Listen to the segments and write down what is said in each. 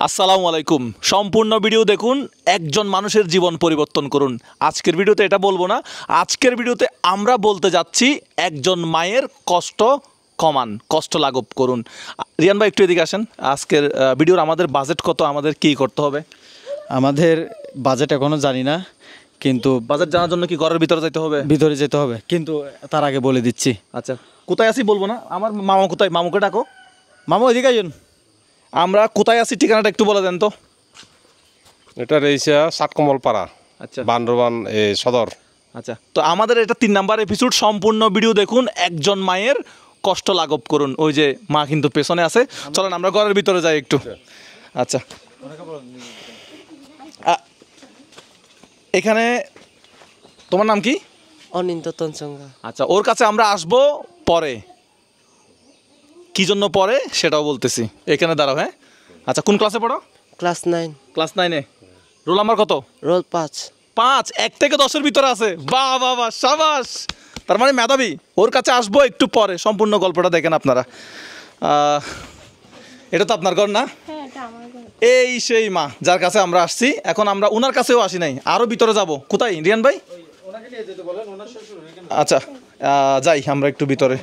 আসসালামু আলাইকুম। সম্পূর্ণ ভিডিও দেখুন, একজন মানুষের জীবন পরিবর্তন করুন। আজকের ভিডিওতে এটা বলবো না, আজকের ভিডিওতে আমরা বলতে যাচ্ছি একজন মায়ের কষ্ট কমান, কষ্ট লাঘব করুন। রিয়ান ভাই একটু এদিকে আসেন। আজকের ভিডিওর আমাদের বাজেট কত, আমাদের কী করতে হবে? আমাদের বাজেট এখনও জানি না, কিন্তু বাজেট জানার জন্য কি ঘরের ভিতরে যেতে হবে? ভিতরে যেতে হবে, কিন্তু তার আগে বলে দিচ্ছি। আচ্ছা, কোথায় আছি বলবো না। আমার মামা কোথায়, মামুকে ডাকো। মামা ওইদিকে আইন। আমরা কোথায় আছি ঠিকানাটা একটু বলে দেন তো। এটা রয়েছে সাতকমলপাড়া, আচ্ছা বান্দরবান সদর। আচ্ছা, তো আমাদের এটা 3 নাম্বার এপিসোড। সম্পূর্ণ ভিডিও দেখুন, একজন মায়ের কষ্ট লাঘব করুন। ওই যে মা কিন্তু পেছনে আছে, চলেন আমরা ঘরের ভিতরে যাই একটু। আচ্ছা, এখানে তোমার নাম কি? অনিন্দ তনসঙ্গা। আচ্ছা, ওর কাছে আমরা আসবো পরে, কি জন্য পরে সেটাও বলতেছি। এখানে দাঁড়াও। হ্যাঁ, আচ্ছা, কোন ক্লাসে পড়ো? ক্লাস 9। ক্লাস 9-এ। রোল নাম্বার কত? রোল 5। 5। 1 থেকে 10-এর ভিতরে আছে। বাহ বাহ বাহ, সাবাস। তার মানে মেধাবী। ওর কাছে আসবো একটু পরে, সম্পূর্ণ গল্পটা দেখেন আপনারা। এটা তো আপনার ঘর না? এই সেই মা যার কাছে আমরা আসছি। এখন আমরা ওনার কাছেও আসি নাই, আরও ভিতরে যাব। কোথায় রিয়ান ভাই? আচ্ছা, যাই আমরা একটু ভিতরে।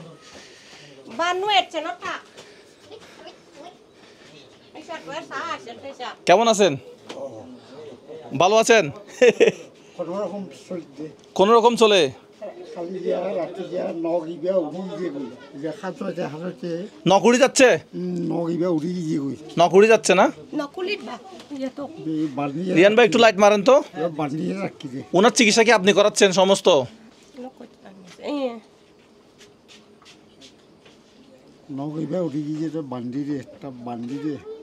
কেমন আছেন? ভালো আছেন? কোন রকম চলে। নকুড়ি যাচ্ছে, নকুড়ি যাচ্ছে না? রিয়ান ভাই একটু লাইট মারেন তো। ওনার চিকিৎসা কি আপনি করাচ্ছেন সমস্ত?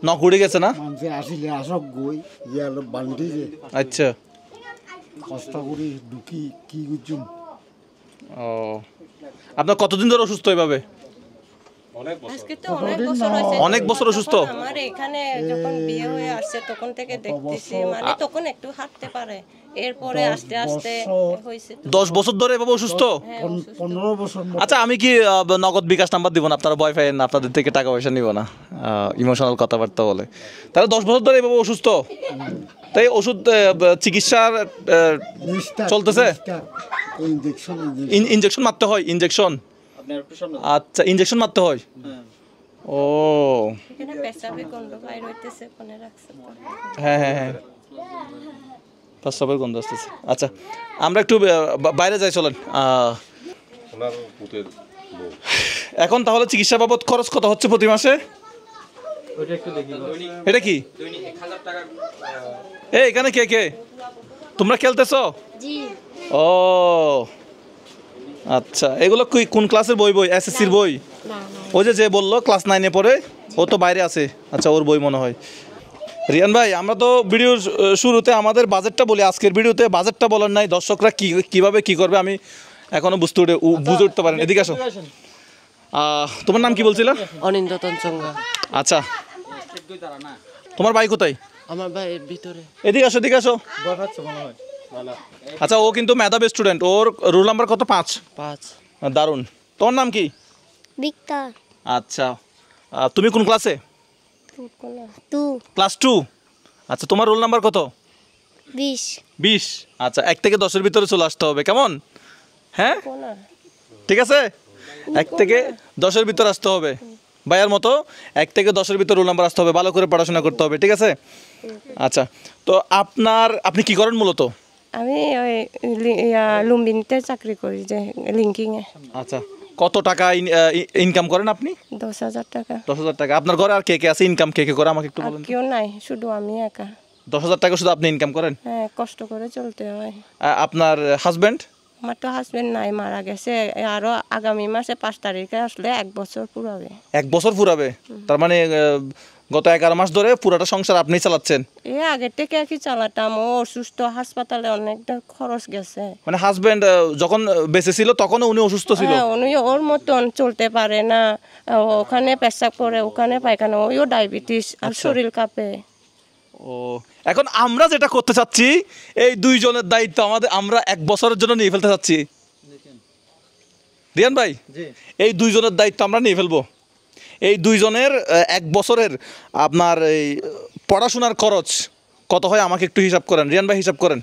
নকুড়ি গেছে না? আচ্ছা, ও, আপনার কতদিন ধরে অসুস্থ এভাবে? অনেক বছর অসুস্থ। আমার এখানে যখন বিয়ে হয়ে আসছে তখন থেকে দেখতেছি, মানে তখন একটু হাঁটতে পারে, এরপরে আস্তে আস্তে হয়েছে। 10 বছর ধরে এভাবে অসুস্থ? 15 বছর। আচ্ছা, আমি কি নগদ বিকাশ নাম্বার দিব না? আপনারা ভয় পাইয়েন না, আপনাদের থেকে টাকা পয়সা নিব না, ইমোশনাল কথাবার্তা বলে। তাহলে 10 বছর ধরে এভাবে অসুস্থ, তাই ওষুধ চিকিৎসার চলতেছে? ইনজেকশন মারতে হয়? ইনজেকশন? আচ্ছা, ইনজেকশন মারতে হয়। ও, হ্যাঁ হ্যাঁ হ্যাঁ, প্রস্রাবের গন্ধ আসতেছে। আচ্ছা, আমরা একটু বাইরে যাই, চলেন। এখন তাহলে চিকিৎসা বাবদ খরচ কত হচ্ছে প্রতি মাসে? এটা কি এখানে কে কে তোমরা খেলতেছ? ও আচ্ছা, এগুলো কোন ক্লাসের বই? এসএসসির বই? ওই যে বললো ক্লাস 9-এ পড়ে, ও তো বাইরে আছে। আচ্ছা, ওর বই মনে হয়। রিয়ান ভাই, আমরা তো ভিডিওর শুরুতে আমাদের বাজেটটা বলি, আজকের ভিডিওতে বাজেটটা বলার নাই। দর্শকরা কিভাবে কি করবে আমি এখনো বুঝে উঠতে পারেন। এদিকে আসো। তোমার নাম কি বলছিল? অনিন্দ তনসঙ্গা। আচ্ছা, তোমার ভাই কোথায়? আমার ভাইয়ের ভিতরে। এদিকে আসো, এদিকে আসো। আচ্ছা, ও কিন্তু মেধাবী স্টুডেন্ট। ওর রোল নাম্বার কত? 5। দারুণ। তোমার নাম কি? ভিক্টর। আচ্ছা, তুমি কোন ক্লাসে? ক্লাস 2। আচ্ছা, তোমার রোল নাম্বার কত? 20। আচ্ছা, 1 থেকে 10-এর ভিতরে চলে আসতে হবে, কেমন? হ্যাঁ, ঠিক আছে। 1 থেকে 10-এর ভিতরে আসতে হবে, ভাইয়ার মতো 1 থেকে 10-এর ভিতরে রোল নাম্বার আসতে হবে, ভালো করে পড়াশোনা করতে হবে, ঠিক আছে? আচ্ছা, তো আপনি কি করেন মূলত? আমি ওই লুম্বিনীতে চাকরি করি, যে লিঙ্কিংয়ে। আচ্ছা, কত টাকা ইনকাম করেন আপনি? 10,000 টাকা। 10,000 টাকা। আপনার ঘরে আর কে কে আছে? ইনকাম কে কে করে আমাকে একটু বলুন। কেউ নাই, শুধু আমি একা। 10,000 টাকা শুধু আপনি ইনকাম করেন? হ্যাঁ, কষ্ট করে চলতে হয়। আপনার হাজবেন্ড? আমার তো হাজবেন্ড নাই, মারা গেছে। আরো আগামী মাসে 5 তারিখে আসলে 1 বছর পুরাবে। 1 বছর পুরাবে? তার মানে গত 11 মাস ধরে পুরাটা সংসার আপনি চালাচ্ছেন? আগে থেকে কি চালাতাম, ও অসুস্থ, হাসপাতালে অনেকটা খরচ গেছে। মানে হাজবেন্ড যখন বেঁচে ছিল তখনও উনি অসুস্থ ছিল? হ্যাঁ, উনি ওর মতন চলতে পারে না, ওখানে পেশাব করে, ওখানে পায়খানা, ওইও ডায়াবেটিস, আর শরীর কাঁপে। ও, এখন আমরা যেটা করতে চাচ্ছি, এই 2 জনের দায়িত্ব আমরা 1 বছরের জন্য নিয়ে ফেলতে চাচ্ছি। রিয়ান ভাই, এই 2 জনের দায়িত্ব আমরা নিয়ে ফেলবো। এই দুইজনের 1 বছরের আপনার এই পড়াশোনার খরচ কত হয় আমাকে একটু হিসাব করেন, রিয়ান ভাই হিসাব করেন।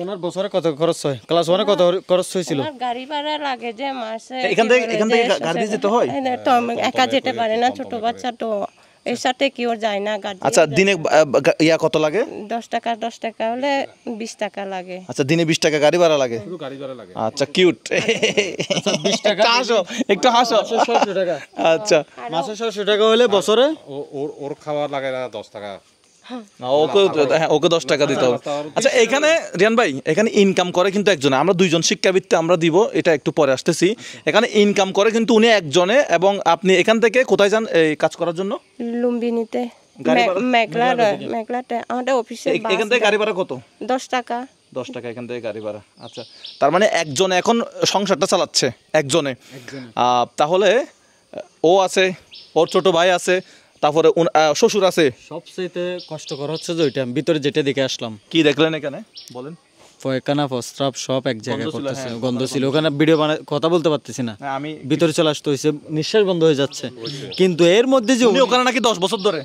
ওনার বছরে কত খরচ হয়, ক্লাস 1-এ কত খরচ হয়েছিল? আমার গাড়ি ভাড়া লাগে যে মাসে এখান থেকে গাড়ি দিয়ে যেতে হয়? তো আমি একা যেতে পারে না, ছোট বাচ্চা তো এর সাথে কি ওর যায় না গাড়ি। আচ্ছা দিনে কত লাগে? 10 টাকা হলে 20 টাকা লাগে। আচ্ছা দিনে 20 টাকা গাড়ি ভাড়া লাগে। আচ্ছা কিউট। আচ্ছা 20 টাকা একটু হাসো। 700 টাকা। আচ্ছা মাসে 700 টাকা হলে বছরে ওর খাওয়া লাগে না 10 টাকা। ওকে 10 টাকা দিতে হবে। আচ্ছা এখানে রিয়ান ভাই এখানে ইনকাম করে কিন্তু একজনে, আমরা দুইজন শিক্ষাবৃত্তি আমরা দিব, এটা একটু পরে আসতেছি। এখানে ইনকাম করে কিন্তু উনি একজনে, এবং আপনি এখান থেকে কোথায় যান এই কাজ করার জন্য? লুম্বিনীতে, মেঘলাতে আমাদের অফিসে। এখান থেকে গাড়ি ভাড়া কত? 10 টাকা। 10 টাকা এখান থেকে গাড়ি ভাড়া। আচ্ছা তার মানে একজনে এখন সংসারটা চালাচ্ছে একজনে। তাহলে ও আছে, ওর ছোট ভাই আছে, তারপরে শ্বশুর আছে। সবচেয়ে কষ্টকর হচ্ছে যে ওইটা ভিতরে যেটা দেখে আসলাম। কি দেখলেন এখানে বলেন? পয়খানা প্রস্রাব সব এক জায়গায় করতেছে, গন্ধ ছিল, ওখানে ভিডিও কথা বলতে পারতেছি না, আমি ভিতরে চলে আসতে হয়েছে, নিঃশ্বাস বন্ধ হয়ে যাচ্ছে। কিন্তু এর মধ্যে যে উনি ওখানে নাকি 10 বছর ধরে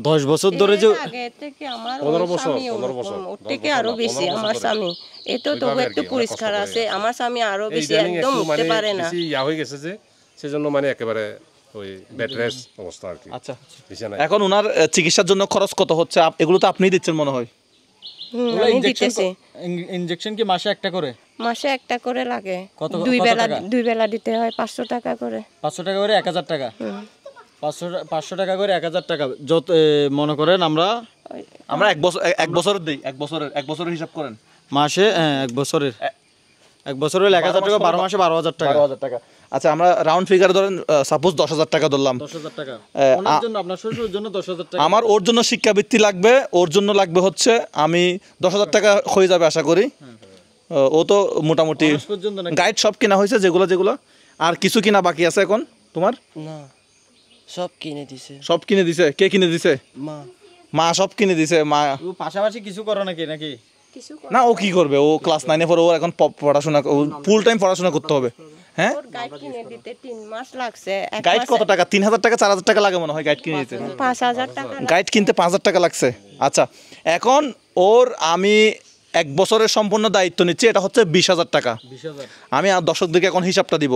10 বছর ধরে যে আগে থেকে আমার 15 বছর ওর থেকে আরো বেশি আমার স্বামী, এতো তবু একটু পরিষ্কার আছে, আমার স্বামী আরো বেশি একদম উঠতে পারে না। ইয়া হয়ে গেছে যে সেজন্য মানে একেবারে ওই বেড রেস্ট অবস্থা আর কি। আচ্ছা এখন ওনার চিকিৎসার জন্য খরচ কত হচ্ছে? এগুলো তো আপনিই দিচ্ছেন মনে হয়। আমি দিতেছি। ইনজেকশন কি মাসে একটা করে? মাসে একটা করে লাগে, কত দুই বেলা দিতে হয় 500 টাকা করে। 500 টাকা করে 1000 টাকা। 500 টাকা করে 1000 টাকা। যত মনে করেন আমরা এক বছরের দিই, এক বছরের হিসাব করেন মাসে, এক বছরের 1000 টাকা, 12 মাসে 12,000 টাকা। 12,000 টাকা। আচ্ছা আমরা রাউন্ড ফিগার ধরেন, সাপোজ 10,000 টাকা ধরলাম। 10,000 টাকা ওনার জন্য, আপনার শ্বশুরের জন্য 10,000 টাকা। আমার ওর জন্য শিক্ষাবৃত্তি লাগবে, ওর জন্য লাগবে হচ্ছে আমি 10,000 টাকা হয়ে যাবে আশা করি। ও তো মোটামুটি গাইড সব কিনা হয়েছে, যেগুলো আর কিছু কিনা বাকি আছে এখন তোমার? না, সব কিনে দিছে। সব কিনে দিছে? কে কিনে দিছে? মা সব কিনে দিছে। মা পাশাপাশি কিছু করে নাকি? না, ও কি করবে? ও ক্লাস 9-এ পড়ে, ও এখন পড়াশোনা, ফুল টাইম পড়াশোনা করতে হবে। হ্যাঁ গাইড কিনে দিতে 3 মাস লাগছে। গাইড কত টাকা? 3,000 টাকা 4,000 টাকা লাগে মনে হয় গাইড কিনে দিতে। 5,000 টাকা গাইড কিনতে 5,000 টাকা লাগছে। আচ্ছা এখন ওর আমি 1 বছরের সম্পূর্ণ দায়িত্ব নিচ্ছি, এটা হচ্ছে 20,000 টাকা। আমি আর দর্শকদেরকে এখন হিসাবটা দিব।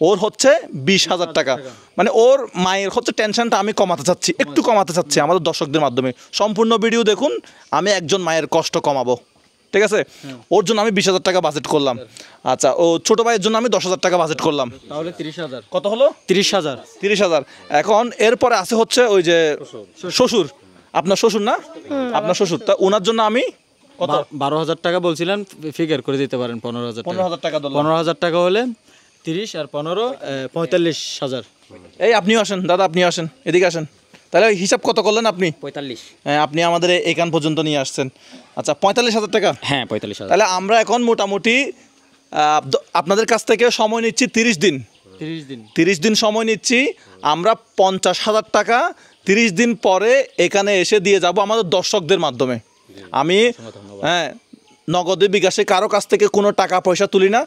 ওর হচ্ছে 20,000 টাকা, মানে ওর মায়ের হচ্ছে টেনশনটা আমি কমাতে চাচ্ছি, একটু কমাতে চাচ্ছি আমাদের দর্শকদের মাধ্যমে। সম্পূর্ণ ভিডিও দেখুন, আমি একজন মায়ের কষ্ট কমাবো, ঠিক আছে? ওর জন্য আমি 20,000 টাকা বাজেট করলাম। আচ্ছা ও ছোট ভাইয়ের জন্য আমি 10,000 টাকা বাজেট করলাম, তাহলে 30,000। কত হলো? 30,000। এখন এরপরে আছে হচ্ছে ওই যে শ্বশুর, আপনার শ্বশুর না? আপনার শ্বশুর, তা ওনার জন্য আমি 12,000 টাকা বলছিলেন, ফিগার করে দিতে পারেন 15,000 টাকা। 15,000 টাকা হলে 30 আর 15 45,000। এই আপনিও আসেন দাদা, আপনিও আসেন, এদিকে আসেন। তাহলে হিসাব কত করলেন আপনি? 45। হ্যাঁ আপনি আমাদের এখান পর্যন্ত নিয়ে আসছেন। আচ্ছা 45,000 টাকা। হ্যাঁ 45,000। তাহলে আমরা এখন মোটামুটি আপনাদের কাছ থেকে সময় নিচ্ছি 30 দিন। 30 দিন সময় নিচ্ছি আমরা। 50,000 টাকা 30 দিন পরে এখানে এসে দিয়ে যাব আমাদের দর্শকদের মাধ্যমে। আমি নগদে বিকাশে কারো কাছ থেকে কোনো টাকা পয়সা তুলি না।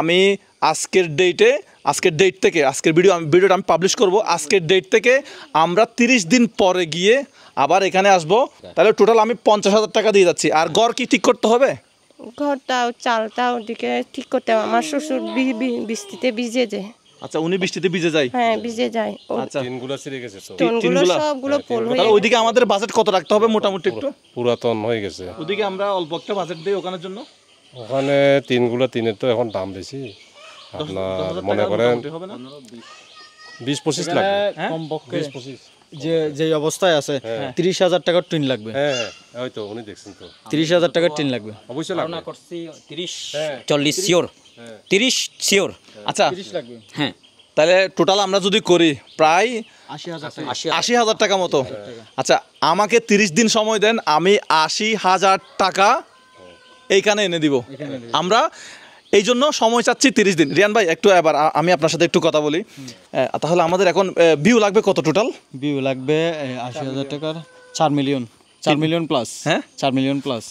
আমি আজকের ডেট থেকে আজকের ভিডিওটা আমি পাবলিশ করব। আজকের ডেট থেকে আমরা 30 দিন পরে গিয়ে আবার এখানে আসব। তাহলে টোটাল আমি 50,000 টাকা দিয়ে যাচ্ছি। আর ঘর কি ঠিক করতে হবে? ঘরটাও চালটাও ওদিকে ঠিক করতে হবে। আমার শ্বশুর বৃষ্টিতে ভিজে যায়। আচ্ছা উনি বৃষ্টিতে ভিজে যায়? হ্যাঁ ভিজে যায়। আচ্ছা টিনগুলো ছিঁড়ে গেছে তো। টিনগুলো সবগুলো পোল হয়ে। তাহলে ওইদিকে আমাদের বাজেট কত রাখতে হবে মোটামুটি একটু? পুরাতন হয়ে গেছে। ওদিকে আমরা অল্প একটা বাজেট দেই ওখানের জন্য। ওখানে টিনের তো এখন দাম বেশি, আপনার মনে করেন 20-25 লাগবে কমপক্ষে। 20-25। যে অবস্থায় আছে 30,000 টাকার টিন লাগবে। হ্যাঁ ওই তো উনি দেখছেন তো 30,000 টাকার টিন লাগবে। অবশ্যই লাগবে। 30-40 শিওর, 30 শিওর। আচ্ছা 30 লাগবে। হ্যাঁ তাহলে টোটাল আমরা যদি করি প্রায় 80,000 টাকা। 80,000 টাকা মতো। আচ্ছা আমাকে 30 দিন সময় দেন, আমি 80,000 টাকা এইখানে এনে দিব। আমরা এই জন্য সময় চাচ্ছি 30 দিন। রিয়ান ভাই একটু এবার আমি আপনার সাথে একটু কথা বলি। তাহলে আমাদের এখন ভিউ লাগবে কত টোটাল? ভিউ লাগবে 80,000 টাকার 4 মিলিয়ন প্লাস। হ্যাঁ 4 মিলিয়ন প্লাস।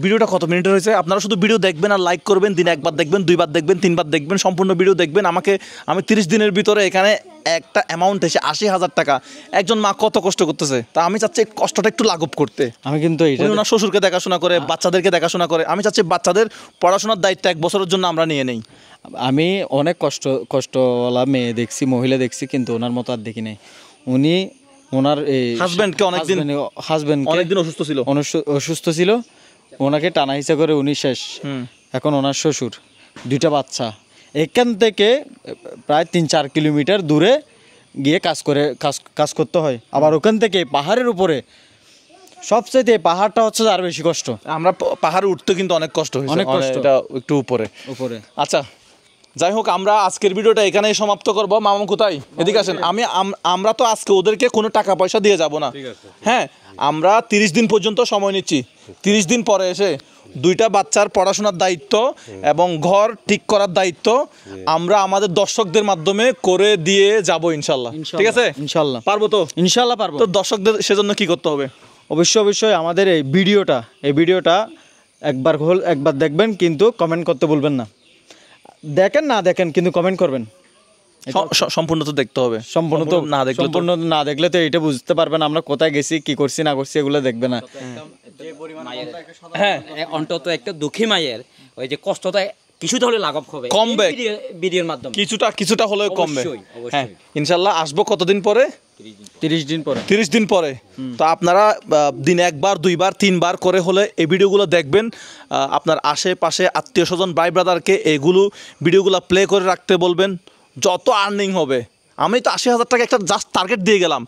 ভিডিওটা কত মিনিটের হয়েছে? আপনারা শুধু ভিডিও দেখবেন আর লাইক করবেন, দিনে একবার দেখবেন, দুইবার দেখবেন, তিনবার দেখবেন, সম্পূর্ণ ভিডিও দেখবেন। আমি 30 দিনের ভিতরে এখানে একটা অ্যামাউন্ট এসে 80,000 টাকা। একজন মা কত কষ্ট করতেছে, তা আমি চাচ্ছি এই কষ্টটা একটু লাঘব করতে। আমি কিন্তু এটা উনি ওনার শ্বশুরকে দেখাশোনা করে, বাচ্চাদেরকে দেখাশোনা করে। আমি চাচ্ছি বাচ্চাদের পড়াশোনার দায়িত্ব 1 বছরের জন্য আমরা নিয়ে নেই। আমি অনেক কষ্টওয়ালা মেয়ে দেখছি, মহিলা দেখছি, কিন্তু ওনার মতো আর দেখি নাই। উনি ওনার এই হাজবেন্ডকে অনেকদিন অসুস্থ ছিল, অসুস্থ ছিল, ওনাকে টানা হিসা করে উনি শেষ। এখন ওনার শ্বশুর, 2টা বাচ্চা, এখান থেকে প্রায় 3-4 কিলোমিটার দূরে গিয়ে কাজ করতে হয়। আবার ওখান থেকে পাহাড়ের উপরে, সবচেয়ে পাহাড়টা হচ্ছে আর বেশি কষ্ট। আমরা পাহাড়ে উঠতে কিন্তু অনেক কষ্ট হয়েছে, অনেক কষ্ট। এটা একটু উপরে। আচ্ছা, যাই হোক, আমরা আজকের ভিডিওটা এখানেই সমাপ্ত করব। মামা কোথায়? এদিকে আসেন। আমরা তো আজকে ওদেরকে কোনো টাকা পয়সা দিয়ে যাব না। হ্যাঁ, আমরা 30 দিন পর্যন্ত সময় নিচ্ছি। 30 দিন পরে এসে 2টা বাচ্চার পড়াশোনার দায়িত্ব এবং ঘর ঠিক করার দায়িত্ব আমরা আমাদের দর্শকদের মাধ্যমে করে দিয়ে যাব ইনশাল্লাহ। ঠিক আছে? ইনশাল্লাহ পারবো তো? ইনশাল্লাহ পারবো। তো দর্শকদের সেজন্য কি করতে হবে? অবশ্যই আমাদের এই ভিডিওটা একবার দেখবেন, কিন্তু কমেন্ট করতে ভুলবেন না। দেখেন না দেখেন, কিন্তু কমেন্ট করবেন। সম্পূর্ণ তো দেখতে হবে। সম্পূর্ণ না দেখলে তো এটা বুঝতে পারবেন আমরা কোথায় গেছি, কি করছি না করছি, এগুলো দেখবে না। হ্যাঁ, অন্তত একটা দুঃখী মায়ের ওই যে কষ্টটা কিছুটা হলে লাঘব হবে, কমবে ভিডিওর মাধ্যমে, কিছুটা হলেও কমবে। অবশ্যই। হ্যাঁ, ইনশাল্লাহ আসবো কতদিন পরে? 30 দিন পরে। 30 দিন পরে। তো আপনারা দিনে 1বার 2বার 3বার করে হলে এই ভিডিওগুলো দেখবেন। আপনার আশেপাশে আত্মীয় স্বজন ভাই ব্রাদারকে ভিডিওগুলো প্লে করে রাখতে বলবেন। যত আর্নিং হবে, আমি তো 80,000 টাকা একটা জাস্ট টার্গেট দিয়ে গেলাম,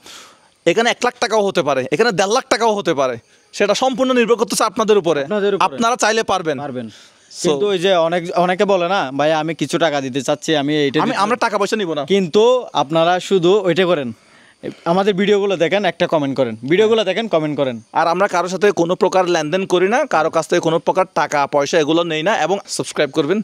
এখানে 1 লাখ টাকাও হতে পারে, এখানে 1.5 লাখ টাকাও হতে পারে। সেটা সম্পূর্ণ নির্ভর করতেছে আপনাদের উপরে। আপনারা চাইলে পারবেন। কিন্তু ওই যে অনেকে বলে না, ভাই আমি কিছু টাকা দিতে চাচ্ছি, আমরা টাকা পয়সা নিব না। কিন্তু আপনারা শুধু ওইটা করেন, আমাদের ভিডিওগুলো দেখেন, একটা কমেন্ট করেন, ভিডিওগুলো দেখেন, কমেন্ট করেন। আর আমরা কারোর সাথে কোনো প্রকার লেনদেন করি না, কারো কাছ থেকে কোনো প্রকার টাকা পয়সা এগুলো নেই না। এবং সাবস্ক্রাইব করবেন।